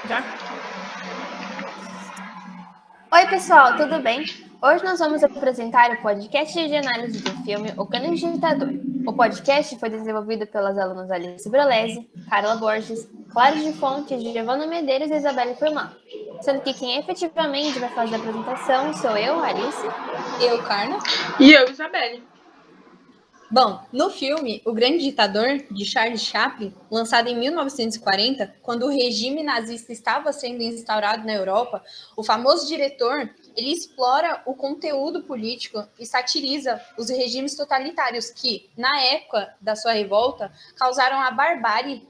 Já? Oi, pessoal, tudo bem? Hoje nós vamos apresentar o podcast de análise do filme O Grande Ditador. O podcast foi desenvolvido pelas alunas Alice Brolese, Carla Borges, Clara de Fontes, Giovana Medeiros e Isabelle Furlan. Sendo que quem efetivamente vai fazer a apresentação sou eu, Alice. Eu, Carla. E eu, Isabelle. Bom, no filme O Grande Ditador, de Charles Chaplin, lançado em 1940, quando o regime nazista estava sendo instaurado na Europa, o famoso diretor ele explora o conteúdo político e satiriza os regimes totalitários que, na época da sua revolta, causaram a barbárie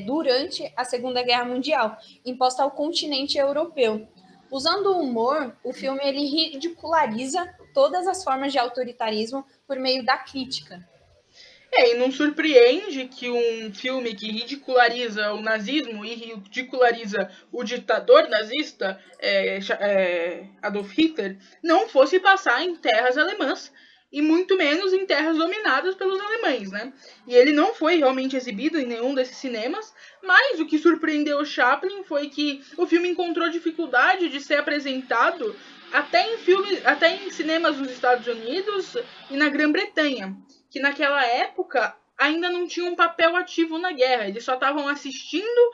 durante a Segunda Guerra Mundial, imposta ao continente europeu. Usando o humor, o filme ele ridiculariza todas as formas de autoritarismo por meio da crítica. E não surpreende que um filme que ridiculariza o nazismo e ridiculariza o ditador nazista, Adolf Hitler, não fosse passar em terras alemãs, e muito menos em terras dominadas pelos alemães, né? E ele não foi realmente exibido em nenhum desses cinemas, mas o que surpreendeu o Chaplin foi que o filme encontrou dificuldade de ser apresentado até em cinemas nos Estados Unidos e na Grã-Bretanha, que naquela época ainda não tinham um papel ativo na guerra. Eles só estavam assistindo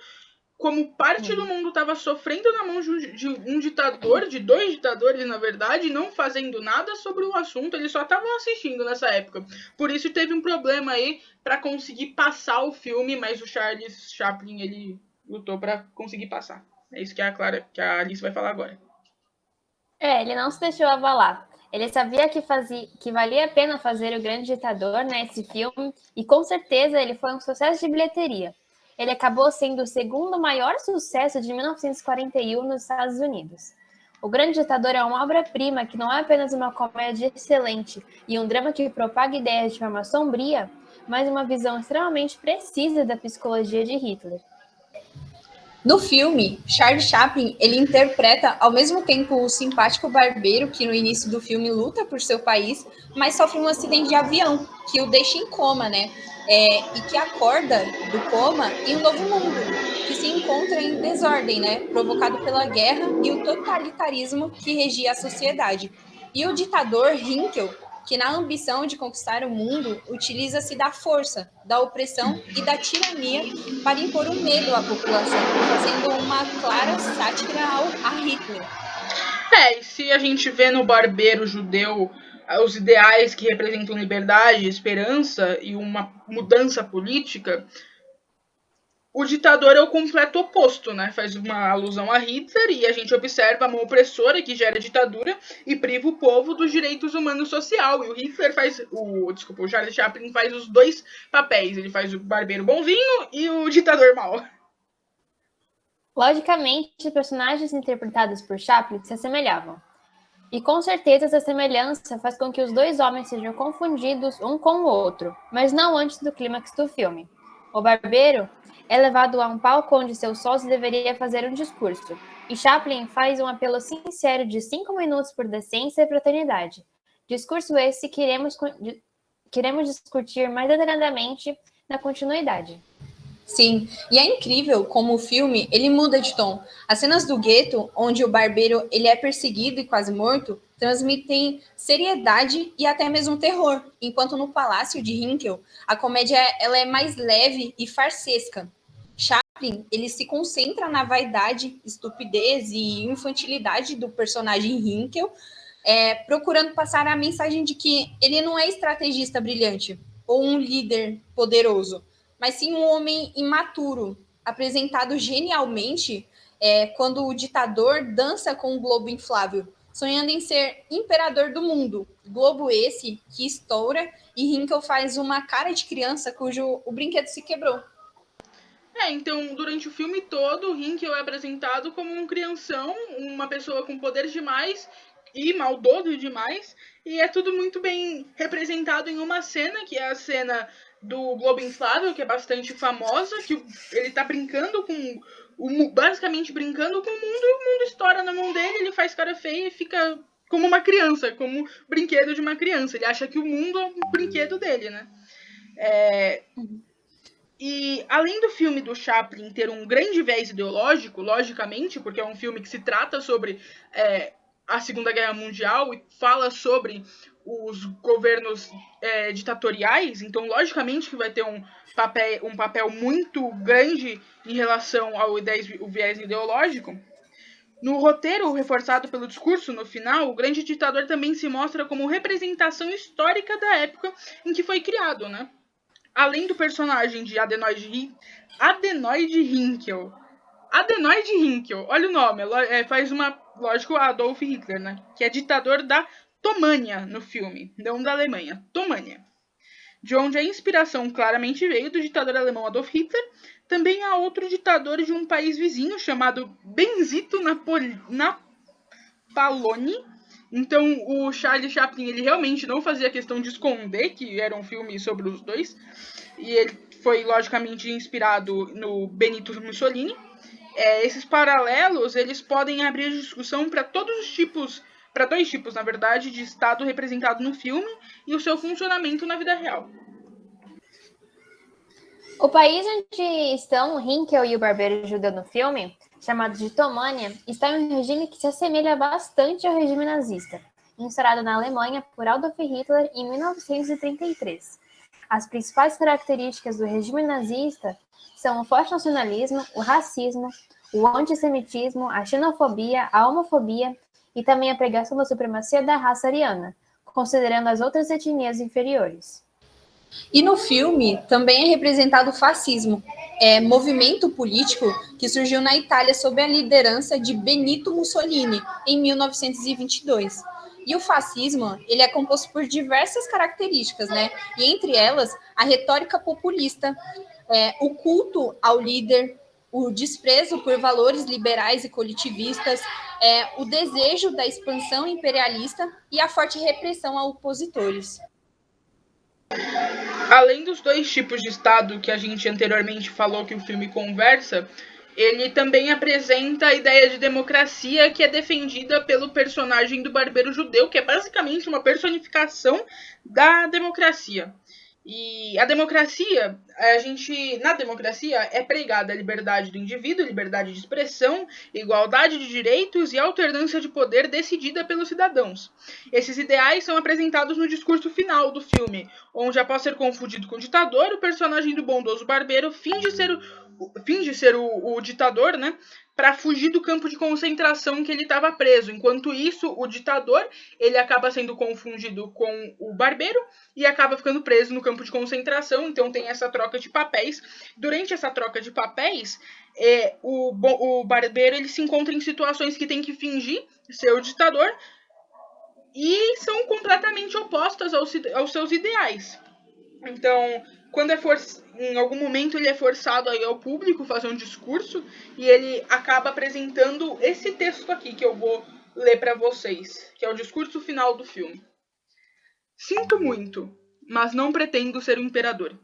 como parte do mundo estava sofrendo na mão de um ditador, de dois ditadores, na verdade, não fazendo nada sobre o assunto, eles só estavam assistindo nessa época. Por isso teve um problema aí para conseguir passar o filme, mas o Charles Chaplin, ele lutou para conseguir passar. É isso que a Alice vai falar agora. Ele não se deixou abalar. Ele sabia que valia a pena fazer O Grande Ditador, né, esse filme, e com certeza ele foi um sucesso de bilheteria. Ele acabou sendo o segundo maior sucesso de 1941 nos Estados Unidos. O Grande Ditador é uma obra-prima que não é apenas uma comédia excelente e um drama que propaga ideias de forma sombria, mas uma visão extremamente precisa da psicologia de Hitler. No filme, Charles Chaplin ele interpreta ao mesmo tempo o simpático barbeiro que no início do filme luta por seu país, mas sofre um acidente de avião que o deixa em coma, né? E que acorda do coma em um novo mundo, que se encontra em desordem, né? Provocado pela guerra e o totalitarismo que regia a sociedade. E o ditador Hinkel, que na ambição de conquistar o mundo, utiliza-se da força, da opressão e da tirania para impor o medo à população, fazendo uma clara sátira a Hitler. E se a gente vê no barbeiro judeu os ideais que representam liberdade, esperança e uma mudança política, o ditador é o completo oposto, né? Faz uma alusão a Hitler e a gente observa a mão opressora que gera ditadura e priva o povo dos direitos humanos social. E o Hitler o Charlie Chaplin faz os dois papéis. Ele faz o barbeiro bonzinho e o ditador mau. Logicamente, os personagens interpretados por Chaplin se assemelhavam. E com certeza essa semelhança faz com que os dois homens sejam confundidos um com o outro, mas não antes do clímax do filme. O barbeiro é levado a um palco onde seu sócio deveria fazer um discurso, e Chaplin faz um apelo sincero de 5 minutos por decência e fraternidade. Discurso esse que queremos discutir mais detalhadamente na continuidade. Sim, e é incrível como o filme ele muda de tom. As cenas do gueto, onde o barbeiro ele é perseguido e quase morto, transmitem seriedade e até mesmo terror, enquanto no Palácio de Hinkel a comédia ela é mais leve e farsesca. Chaplin ele se concentra na vaidade, estupidez e infantilidade do personagem Hinkel, procurando passar a mensagem de que ele não é estrategista brilhante ou um líder poderoso, mas sim um homem imaturo, apresentado genialmente quando o ditador dança com um globo inflável, sonhando em ser imperador do mundo. Globo esse que estoura e Hinkel faz uma cara de criança cujo o brinquedo se quebrou. Então, durante o filme todo, o Hinkel é apresentado como um crianção, uma pessoa com poderes demais e maldoso demais, e é tudo muito bem representado em uma cena, que é a cena do globo inflável, que é bastante famosa, que ele tá brincando basicamente brincando com o mundo, e o mundo estoura na mão dele, ele faz cara feia e fica como uma criança, como brinquedo de uma criança. Ele acha que o mundo é um brinquedo dele, né? E além do filme do Chaplin ter um grande viés ideológico, logicamente, porque é um filme que se trata sobre a Segunda Guerra Mundial e fala sobre os governos ditatoriais, então logicamente que vai ter um papel muito grande em relação ao viés ideológico. No roteiro, reforçado pelo discurso no final, o grande ditador também se mostra como representação histórica da época em que foi criado, né? Além do personagem de Adenoid Hynkel. Adenoid Hynkel, olha o nome, faz lógico, Adolf Hitler, né? Que é ditador da Tomânia no filme, não da Alemanha, Tomânia. De onde a inspiração claramente veio do ditador alemão Adolf Hitler. Também há outro ditador de um país vizinho chamado Benito Napaloni. Então o Charlie Chaplin ele realmente não fazia questão de esconder que era um filme sobre os dois. E ele foi logicamente inspirado no Benito Mussolini. Esses paralelos eles podem abrir discussão para dois tipos, na verdade, de Estado representado no filme e o seu funcionamento na vida real. O país onde estão Hynkel e o barbeiro judeu no filme, chamado de Tomânia, está em um regime que se assemelha bastante ao regime nazista, instaurado na Alemanha por Adolf Hitler em 1933. As principais características do regime nazista são o forte nacionalismo, o racismo, o antissemitismo, a xenofobia, a homofobia e também a pregação da supremacia da raça ariana, considerando as outras etnias inferiores. E no filme também é representado o fascismo, movimento político que surgiu na Itália sob a liderança de Benito Mussolini em 1922. E o fascismo, ele é composto por diversas características, né? E entre elas, a retórica populista, o culto ao líder, o desprezo por valores liberais e coletivistas, o desejo da expansão imperialista e a forte repressão a opositores. Além dos dois tipos de Estado que a gente anteriormente falou que o filme conversa, ele também apresenta a ideia de democracia que é defendida pelo personagem do barbeiro judeu, que é basicamente uma personificação da democracia. E a democracia, na democracia é pregada a liberdade do indivíduo, liberdade de expressão, igualdade de direitos e alternância de poder decidida pelos cidadãos. Esses ideais são apresentados no discurso final do filme, onde após ser confundido com o ditador, o personagem do bondoso barbeiro finge ser o ditador, né? Para fugir do campo de concentração que ele estava preso. Enquanto isso, o ditador ele acaba sendo confundido com o barbeiro e acaba ficando preso no campo de concentração. Então tem essa troca de papéis. Durante essa troca de papéis, o barbeiro ele se encontra em situações que tem que fingir ser o ditador e são completamente opostas aos seus ideais. Então, quando em algum momento ele é forçado aí ao público fazer um discurso e ele acaba apresentando esse texto aqui que eu vou ler para vocês, que é o discurso final do filme. Sinto muito, mas não pretendo ser o imperador.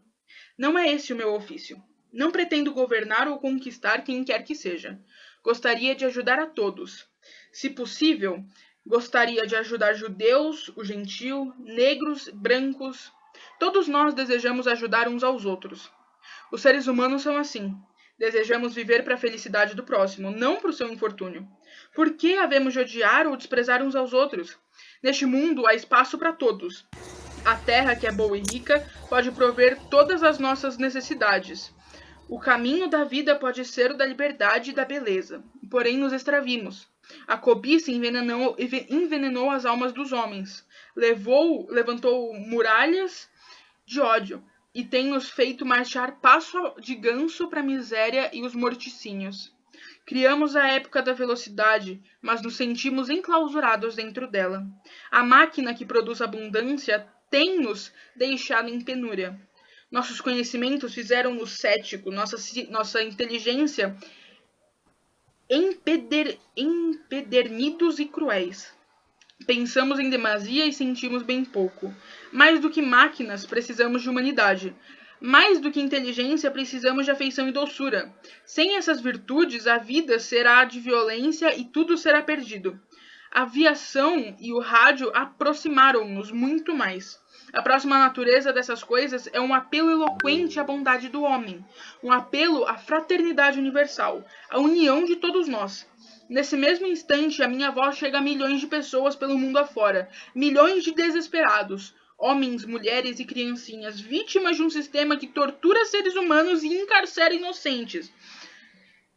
Não é esse o meu ofício. Não pretendo governar ou conquistar quem quer que seja. Gostaria de ajudar a todos. Se possível, gostaria de ajudar judeus, o gentio, negros, brancos. Todos nós desejamos ajudar uns aos outros. Os seres humanos são assim. Desejamos viver para a felicidade do próximo, não para o seu infortúnio. Por que havemos de odiar ou desprezar uns aos outros? Neste mundo há espaço para todos. A terra, que é boa e rica, pode prover todas as nossas necessidades. O caminho da vida pode ser o da liberdade e da beleza, porém nos extravimos. A cobiça envenenou as almas dos homens, levantou muralhas de ódio e tem nos feito marchar passo de ganso para a miséria e os morticínios. Criamos a época da velocidade, mas nos sentimos enclausurados dentro dela. A máquina que produz abundância tem-nos deixado em penúria. Nossos conhecimentos fizeram-nos céticos, nossa inteligência empedernidos e cruéis. Pensamos em demasia e sentimos bem pouco. Mais do que máquinas, precisamos de humanidade. Mais do que inteligência, precisamos de afeição e doçura. Sem essas virtudes, a vida será de violência e tudo será perdido. A aviação e o rádio aproximaram-nos muito mais. A próxima natureza dessas coisas é um apelo eloquente à bondade do homem, um apelo à fraternidade universal, à união de todos nós. Nesse mesmo instante, a minha voz chega a milhões de pessoas pelo mundo afora, milhões de desesperados, homens, mulheres e criancinhas, vítimas de um sistema que tortura seres humanos e encarcera inocentes.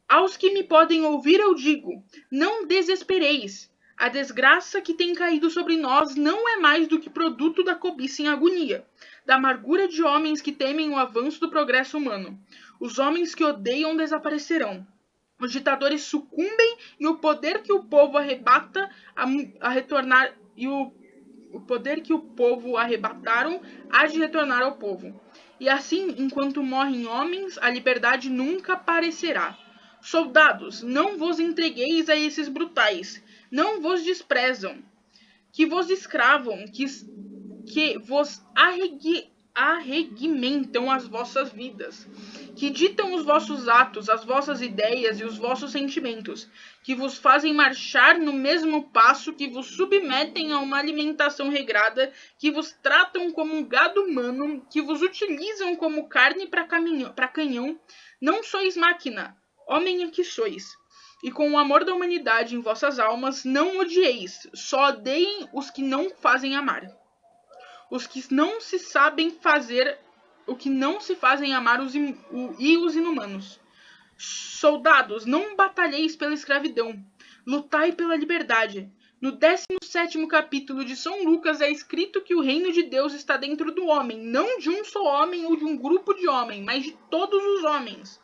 Aos que me podem ouvir eu digo, não desespereis. A desgraça que tem caído sobre nós não é mais do que produto da cobiça em agonia, da amargura de homens que temem o avanço do progresso humano. Os homens que odeiam desaparecerão. Os ditadores sucumbem e o poder que o povo arrebata a retornar e o poder que o povo arrebataram há de retornar ao povo. E assim, enquanto morrem homens, a liberdade nunca aparecerá. Soldados, não vos entregueis a esses brutais, não vos desprezam, que vos escravam, que vos arregimentam as vossas vidas, que ditam os vossos atos, as vossas ideias e os vossos sentimentos, que vos fazem marchar no mesmo passo, que vos submetem a uma alimentação regrada, que vos tratam como um gado humano, que vos utilizam como carne para canhão, não sois máquina, homem é que sois. E com o amor da humanidade em vossas almas, não odieis, só odeiem os que não fazem amar. Os que não se sabem fazer, o que não se fazem amar e os inumanos. Soldados, não batalheis pela escravidão, lutai pela liberdade. No 17º capítulo de São Lucas é escrito que o reino de Deus está dentro do homem, não de um só homem ou de um grupo de homens, mas de todos os homens.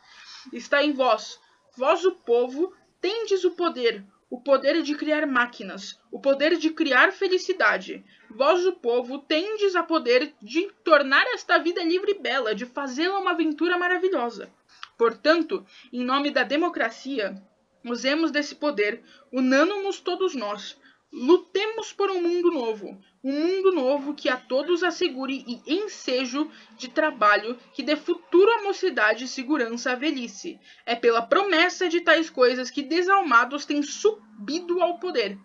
Está em vós, vós o povo, tendes o poder de criar máquinas, o poder de criar felicidade. Vós, o povo, tendes a poder de tornar esta vida livre e bela, de fazê-la uma aventura maravilhosa. Portanto, em nome da democracia, usemos desse poder, unamo-nos todos nós, lutemos por um mundo novo que a todos assegure e ensejo de trabalho que dê futuro à mocidade e segurança à velhice. É pela promessa de tais coisas que desalmados têm subido ao poder,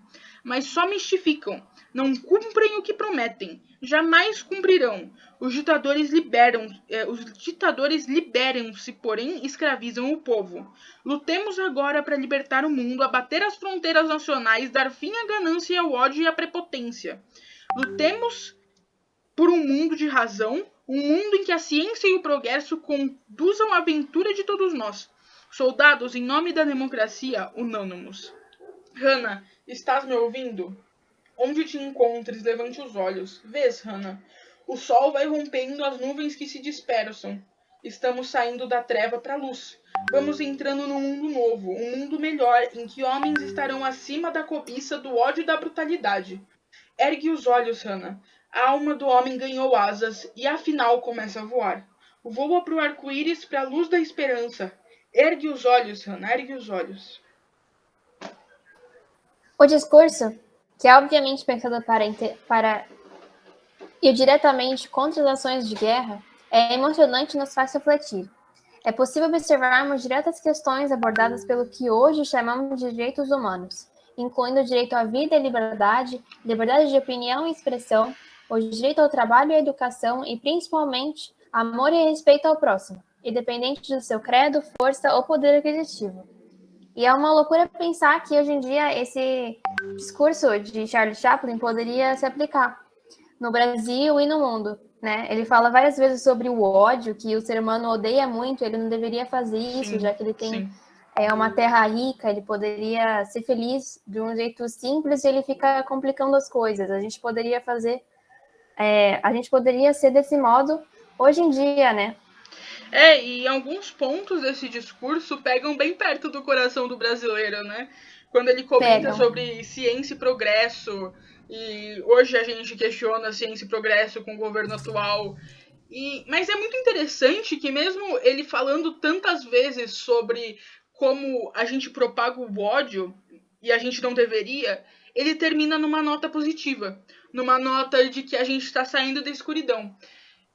mas só mistificam, não cumprem o que prometem, jamais cumprirão. Os ditadores liberam-se, porém escravizam o povo. Lutemos agora para libertar o mundo, abater as fronteiras nacionais, dar fim à ganância, ao ódio e à prepotência. Lutemos por um mundo de razão, um mundo em que a ciência e o progresso conduzam a aventura de todos nós. Soldados, em nome da democracia, unamo-nos. Hannah, estás me ouvindo? Onde te encontres, levante os olhos. Vês, Hannah, o sol vai rompendo as nuvens que se dispersam. Estamos saindo da treva para a luz. Vamos entrando num mundo novo, um mundo melhor, em que homens estarão acima da cobiça, do ódio e da brutalidade. Ergue os olhos, Hannah. A alma do homem ganhou asas e afinal começa a voar. Voa para o arco-íris, para a luz da esperança. Ergue os olhos, Hannah, ergue os olhos. O discurso, que é obviamente pensado para ir diretamente contra as ações de guerra, é emocionante e nos faz refletir. É possível observarmos diretas questões abordadas pelo que hoje chamamos de direitos humanos, incluindo o direito à vida e liberdade de opinião e expressão, o direito ao trabalho e à educação e, principalmente, amor e respeito ao próximo, independente do seu credo, força ou poder aquisitivo. E é uma loucura pensar que, hoje em dia, esse discurso de Charlie Chaplin poderia se aplicar no Brasil e no mundo, né? Ele fala várias vezes sobre o ódio, que o ser humano odeia muito, ele não deveria fazer isso, já que ele tem uma terra rica, ele poderia ser feliz de um jeito simples e ele fica complicando as coisas. A gente poderia ser desse modo hoje em dia, né? E alguns pontos desse discurso pegam bem perto do coração do brasileiro, né? Quando ele comenta sobre ciência e progresso, e hoje a gente questiona a ciência e progresso com o governo atual. Mas é muito interessante que mesmo ele falando tantas vezes sobre como a gente propaga o ódio, e a gente não deveria, ele termina numa nota positiva, numa nota de que a gente está saindo da escuridão.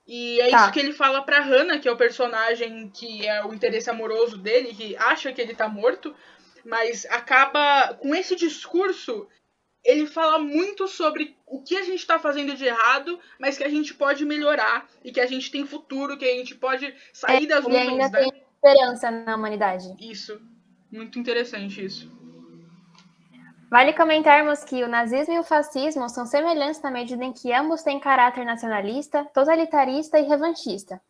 E é isso que ele fala pra Hannah, que é o personagem que é o interesse amoroso dele, que acha que ele tá morto, mas acaba com esse discurso, ele fala muito sobre o que a gente está fazendo de errado, mas que a gente pode melhorar e que a gente tem futuro, que a gente pode sair das Ele nuvens, ainda né? tem esperança na humanidade. Isso. Muito interessante isso. Vale comentarmos que o nazismo e o fascismo são semelhantes na medida em que ambos têm caráter nacionalista, totalitarista e revanchista,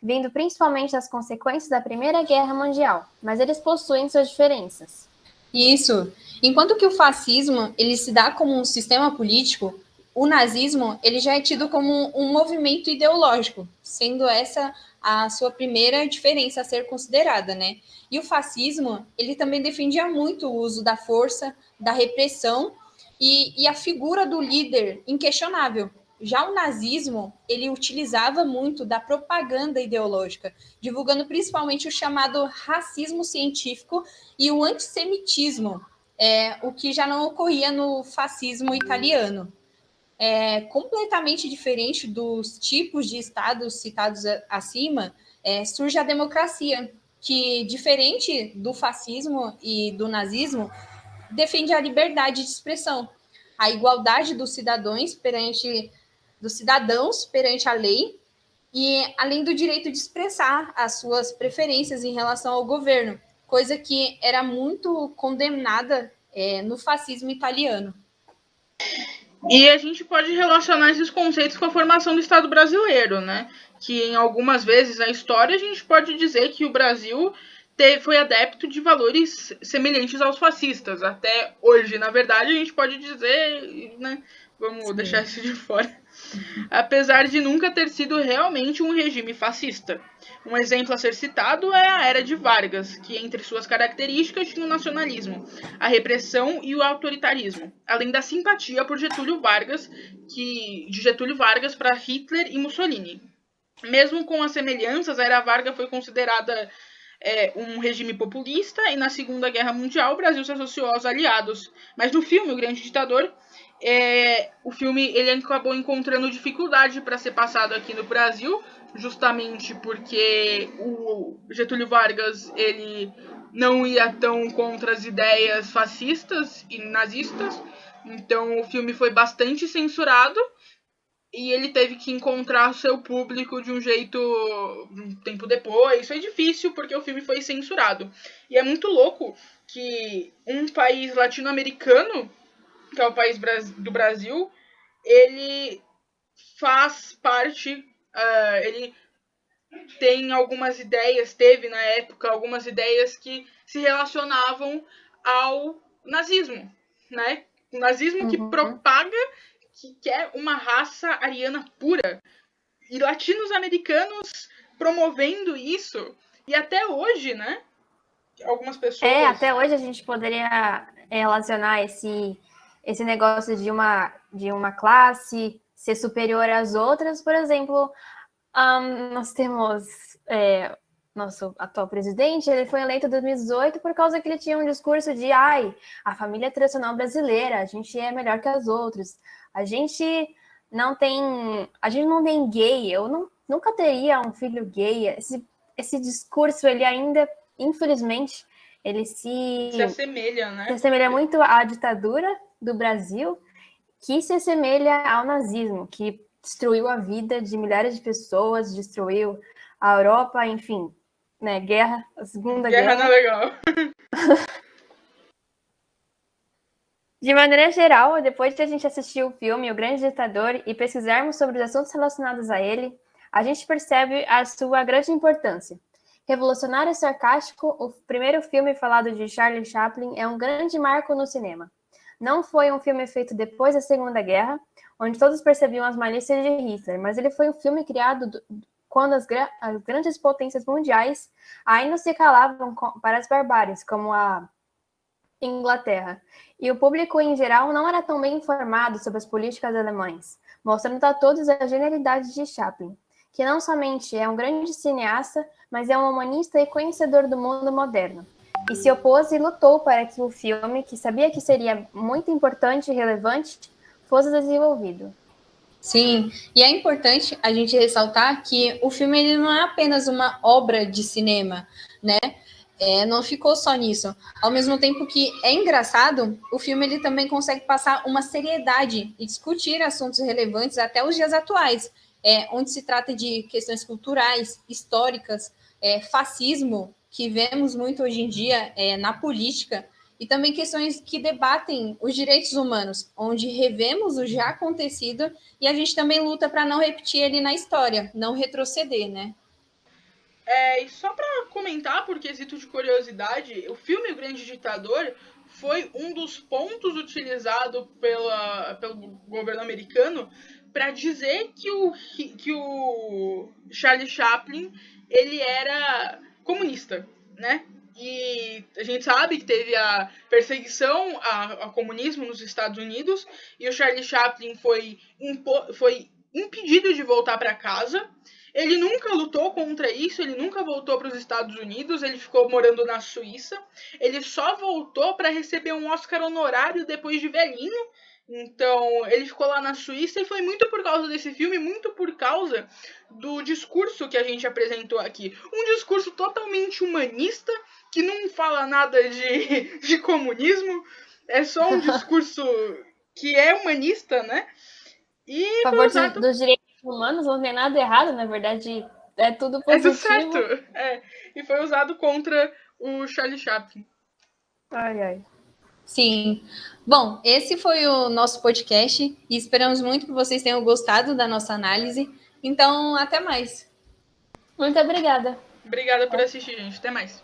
vindo principalmente das consequências da Primeira Guerra Mundial, mas eles possuem suas diferenças. Isso. Enquanto que o fascismo ele se dá como um sistema político, o nazismo ele já é tido como um movimento ideológico, sendo essa a sua primeira diferença a ser considerada, né? E o fascismo ele também defendia muito o uso da força, da repressão e a figura do líder inquestionável. Já o nazismo, ele utilizava muito da propaganda ideológica, divulgando principalmente o chamado racismo científico e o antissemitismo, o que já não ocorria no fascismo italiano. É completamente diferente dos tipos de estados citados acima, surge a democracia, que, diferente do fascismo e do nazismo, defende a liberdade de expressão, a igualdade dos cidadãos perante a lei e além do direito de expressar as suas preferências em relação ao governo, coisa que era muito condenada no fascismo italiano. E a gente pode relacionar esses conceitos com a formação do Estado brasileiro, né? Que em algumas vezes na história a gente pode dizer que o Brasil foi adepto de valores semelhantes aos fascistas. Até hoje, na verdade, a gente pode dizer, né? Vamos deixar isso de fora. Apesar de nunca ter sido realmente um regime fascista. Um exemplo a ser citado é a Era de Vargas, que entre suas características tinha o nacionalismo, a repressão e o autoritarismo, além da simpatia por Getúlio Vargas, de Getúlio Vargas para Hitler e Mussolini. Mesmo com as semelhanças, a Era Vargas foi considerada um regime populista e na Segunda Guerra Mundial o Brasil se associou aos aliados. Mas no filme O Grande Ditador, o filme ele acabou encontrando dificuldade para ser passado aqui no Brasil, justamente porque o Getúlio Vargas ele não ia tão contra as ideias fascistas e nazistas, então o filme foi bastante censurado e ele teve que encontrar seu público de um jeito um tempo depois. Foi difícil porque o filme foi censurado. E é muito louco que um país latino-americano, que é o país do Brasil, ele faz parte, ele tem algumas ideias, teve na época algumas ideias que se relacionavam ao nazismo, né? O nazismo que propaga que quer uma raça ariana pura. E latinos-americanos promovendo isso. E até hoje, né? Algumas pessoas... Até hoje a gente poderia relacionar esse negócio de uma classe ser superior às outras. Por exemplo, nós temos nosso atual presidente, ele foi eleito em 2018 por causa que ele tinha um discurso de a família tradicional brasileira, a gente é melhor que as outras. A gente não tem gay, eu nunca teria um filho gay. Esse discurso, ele ainda, infelizmente, ele se assemelha, né? Se assemelha muito à ditadura do Brasil, que se assemelha ao nazismo, que destruiu a vida de milhares de pessoas, destruiu a Europa, enfim, né? A Segunda Guerra. Guerra não é legal. De maneira geral, depois de a gente assistir o filme O Grande Ditador e pesquisarmos sobre os assuntos relacionados a ele, a gente percebe a sua grande importância. Revolucionário e sarcástico, o primeiro filme falado de Charlie Chaplin é um grande marco no cinema. Não foi um filme feito depois da Segunda Guerra, onde todos percebiam as malícias de Hitler, mas ele foi um filme criado quando as grandes potências mundiais ainda se calavam para as barbáries, como a Inglaterra. E o público, em geral, não era tão bem informado sobre as políticas alemãs, mostrando a todos a genialidade de Chaplin, que não somente é um grande cineasta, mas é um humanista e conhecedor do mundo moderno. E se opôs e lutou para que o filme, que sabia que seria muito importante e relevante, fosse desenvolvido. Sim, e é importante a gente ressaltar que o filme ele não é apenas uma obra de cinema, né? Não ficou só nisso. Ao mesmo tempo que é engraçado, o filme ele também consegue passar uma seriedade e discutir assuntos relevantes até os dias atuais, onde se trata de questões culturais, históricas, fascismo, que vemos muito hoje em dia na política, e também questões que debatem os direitos humanos, onde revemos o já acontecido e a gente também luta para não repetir ele na história, não retroceder, né? E só para comentar, por quesito de curiosidade, o filme O Grande Ditador foi um dos pontos utilizados pelo governo americano para dizer que o Charlie Chaplin ele era comunista, né? E a gente sabe que teve a perseguição ao comunismo nos Estados Unidos e o Charlie Chaplin foi impedido de voltar para casa. Ele nunca lutou contra isso, ele nunca voltou para os Estados Unidos, ele ficou morando na Suíça. Ele só voltou para receber um Oscar honorário depois de velhinho. Então, ele ficou lá na Suíça e foi muito por causa desse filme, muito por causa do discurso que a gente apresentou aqui. Um discurso totalmente humanista, que não fala nada de comunismo, é só um discurso que é humanista, né? E a favor dos direitos humanos, não tem nada errado, na verdade, é tudo positivo. É tudo certo. E foi usado contra o Charlie Chaplin. Ai. Sim. Bom, esse foi o nosso podcast e esperamos muito que vocês tenham gostado da nossa análise. Então, até mais. Muito obrigada. Obrigada por assistir, gente. Até mais.